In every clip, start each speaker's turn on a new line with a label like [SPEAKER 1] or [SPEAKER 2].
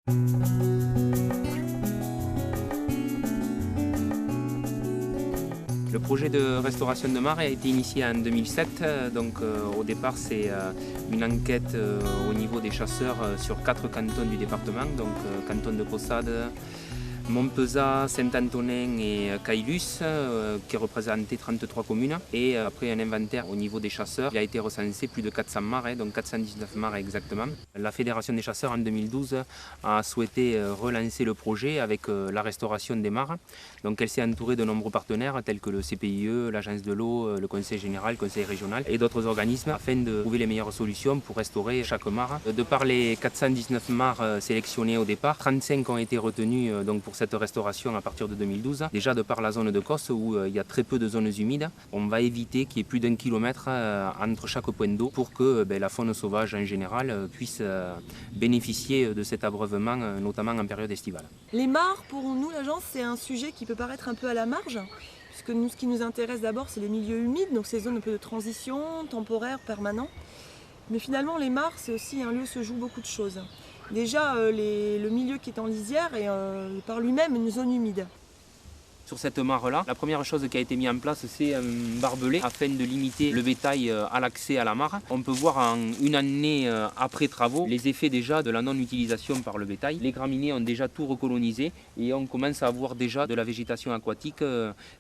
[SPEAKER 1] Le projet de restauration de mares a été initié en 2007. Au départ, c'est une enquête au niveau des chasseurs sur 4 cantons du département, canton de Caussade, Montpezat, Saint-Antonin et Caylus, qui représentaient 33 communes. Et après un inventaire au niveau des chasseurs, il a été recensé plus de 400 mares, donc 419 mares exactement. La Fédération des chasseurs en 2012 a souhaité relancer le projet avec la restauration des mares. Donc elle s'est entourée de nombreux partenaires tels que le CPIE, l'Agence de l'eau, le Conseil général, le Conseil régional et d'autres organismes afin de trouver les meilleures solutions pour restaurer chaque mare. De par les 419 mares sélectionnées au départ, 35 ont été retenues pour cette restauration à partir de 2012. Déjà de par la zone de Cosse où il y a très peu de zones humides, on va éviter qu'il y ait plus d'1 kilomètre entre chaque point d'eau pour que la faune sauvage en général puisse bénéficier de cet abreuvement, notamment en période estivale.
[SPEAKER 2] Les mares, pour nous, l'agence, c'est un sujet qui peut paraître un peu à la marge, puisque nous, ce qui nous intéresse d'abord, c'est les milieux humides, donc ces zones un peu de transition, temporaire, permanent. Mais finalement, les mares, c'est aussi un lieu où se jouent beaucoup de choses. Déjà, le milieu qui est en lisière est par lui-même une zone humide.
[SPEAKER 1] Sur cette mare-là, la première chose qui a été mise en place, c'est un barbelé afin de limiter le bétail à l'accès à la mare. On peut voir en une année après travaux les effets déjà de la non-utilisation par le bétail. Les graminées ont déjà tout recolonisé et on commence à avoir déjà de la végétation aquatique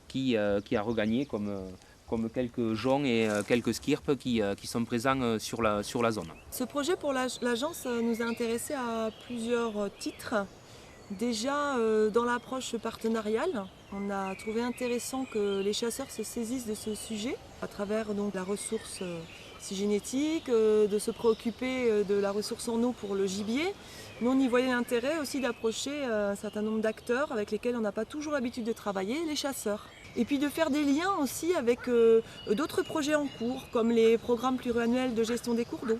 [SPEAKER 1] qui a regagné comme quelques joncs et quelques skirpes qui sont présents sur la zone.
[SPEAKER 2] Ce projet pour l'agence nous a intéressés à plusieurs titres. Déjà dans l'approche partenariale, on a trouvé intéressant que les chasseurs se saisissent de ce sujet à travers la ressource génétique, de se préoccuper de la ressource en eau pour le gibier. Mais on y voyait l'intérêt aussi d'approcher un certain nombre d'acteurs avec lesquels on n'a pas toujours l'habitude de travailler, les chasseurs. Et puis de faire des liens aussi avec d'autres projets en cours, comme les programmes pluriannuels de gestion des cours d'eau.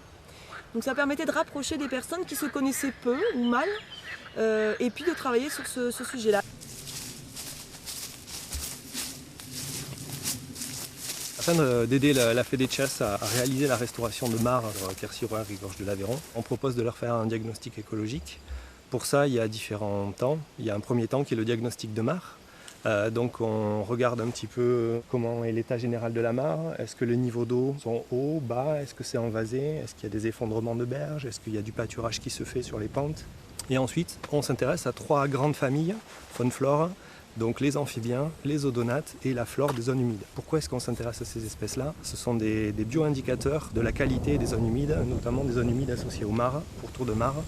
[SPEAKER 2] Donc ça permettait de rapprocher des personnes qui se connaissaient peu ou mal, et puis de travailler sur ce sujet-là.
[SPEAKER 3] Afin d'aider la Fédé de chasse à réaliser la restauration de mares dans Quercy-Rouen et Gorge de l'Aveyron, on propose de leur faire un diagnostic écologique. Pour ça, il y a différents temps. Il y a un premier temps qui est le diagnostic de mare. Donc on regarde un petit peu comment est l'état général de la mare. Est-ce que les niveaux d'eau sont hauts, bas? Est-ce que c'est envasé? Est-ce qu'il y a des effondrements de berges? Est-ce qu'il y a du pâturage qui se fait sur les pentes? Et ensuite, on s'intéresse à 3 grandes familles, faune-flore, donc les amphibiens, les odonates et la flore des zones humides. Pourquoi est-ce qu'on s'intéresse à ces espèces-là? Ce sont des bio-indicateurs de la qualité des zones humides, notamment des zones humides associées aux mares, pourtours de mares.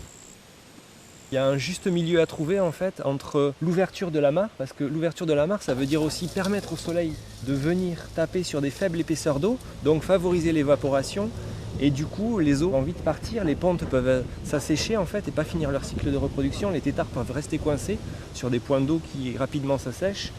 [SPEAKER 3] Il y a un juste milieu à trouver en fait entre l'ouverture de la mare, parce que l'ouverture de la mare ça veut dire aussi permettre au soleil de venir taper sur des faibles épaisseurs d'eau, donc favoriser l'évaporation et du coup les eaux ont envie de partir, les pontes peuvent s'assécher en fait et pas finir leur cycle de reproduction, les têtards peuvent rester coincés sur des points d'eau qui rapidement s'assèchent.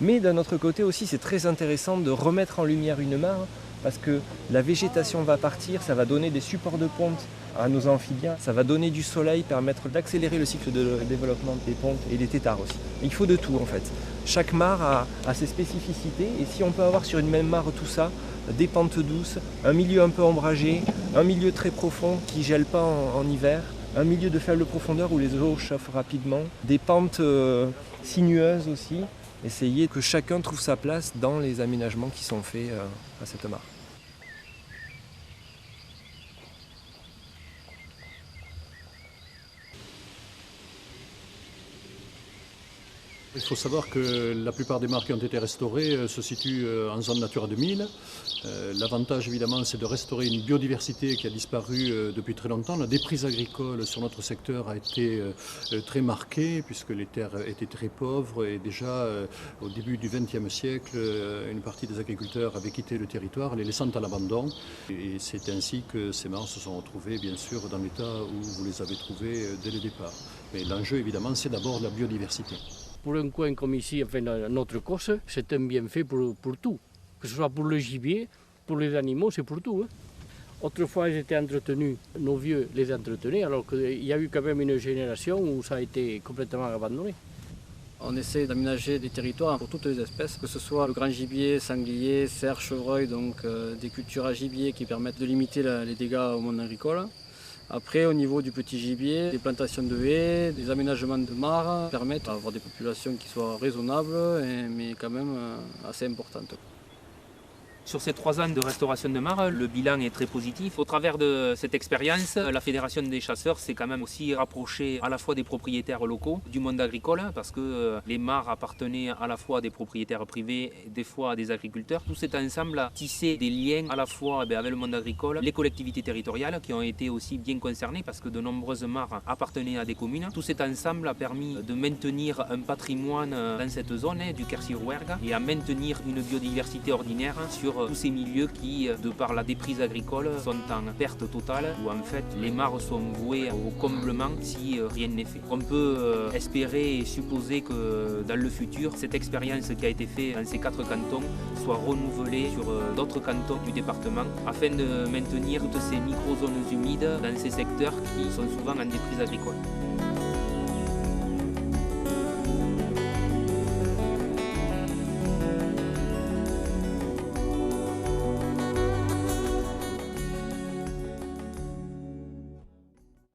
[SPEAKER 3] Mais d'un autre côté aussi c'est très intéressant de remettre en lumière une mare parce que la végétation va partir, ça va donner des supports de ponte à nos amphibiens, ça va donner du soleil, permettre d'accélérer le cycle de développement des pontes et des têtards aussi. Il faut de tout en fait. Chaque mare a ses spécificités et si on peut avoir sur une même mare tout ça, des pentes douces, un milieu un peu ombragé, un milieu très profond qui ne gèle pas en hiver, un milieu de faible profondeur où les eaux chauffent rapidement, des pentes sinueuses aussi, essayer que chacun trouve sa place dans les aménagements qui sont faits à cette mare.
[SPEAKER 4] Il faut savoir que la plupart des mares qui ont été restaurées se situent en zone Natura 2000. L'avantage évidemment c'est de restaurer une biodiversité qui a disparu depuis très longtemps. La déprise agricole sur notre secteur a été très marquée puisque les terres étaient très pauvres et déjà au début du XXe siècle une partie des agriculteurs avaient quitté le territoire les laissant à l'abandon. Et c'est ainsi que ces mares se sont retrouvées bien sûr dans l'état où vous les avez trouvées dès le départ. Mais l'enjeu évidemment c'est d'abord la biodiversité.
[SPEAKER 5] Pour un coin comme ici, enfin, notre Corse, c'est un bienfait pour tout. Que ce soit pour le gibier, pour les animaux, c'est pour tout. Hein. Autrefois, ils étaient entretenus, nos vieux les entretenaient, alors qu'il y a eu quand même une génération où ça a été complètement abandonné.
[SPEAKER 6] On essaie d'aménager des territoires pour toutes les espèces, que ce soit le grand gibier, sanglier, cerf, chevreuil, donc des cultures à gibier qui permettent de limiter les dégâts au monde agricole. Après, au niveau du petit gibier, des plantations de haies, des aménagements de mares permettent d'avoir des populations qui soient raisonnables, mais quand même assez importantes.
[SPEAKER 1] Sur ces 3 ans de restauration de mares, le bilan est très positif. Au travers de cette expérience, la Fédération des chasseurs s'est quand même aussi rapprochée à la fois des propriétaires locaux, du monde agricole, parce que les mares appartenaient à la fois à des propriétaires privés, des fois à des agriculteurs. Tout cet ensemble a tissé des liens à la fois avec le monde agricole, les collectivités territoriales qui ont été aussi bien concernées parce que de nombreuses mares appartenaient à des communes. Tout cet ensemble a permis de maintenir un patrimoine dans cette zone du Quercy-Rouergue et à maintenir une biodiversité ordinaire sur tous ces milieux qui, de par la déprise agricole, sont en perte totale, où en fait les mares sont vouées au comblement si rien n'est fait. On peut espérer et supposer que dans le futur, cette expérience qui a été faite dans ces 4 cantons soit renouvelée sur d'autres cantons du département afin de maintenir toutes ces micro-zones humides dans ces secteurs qui sont souvent en déprise agricole.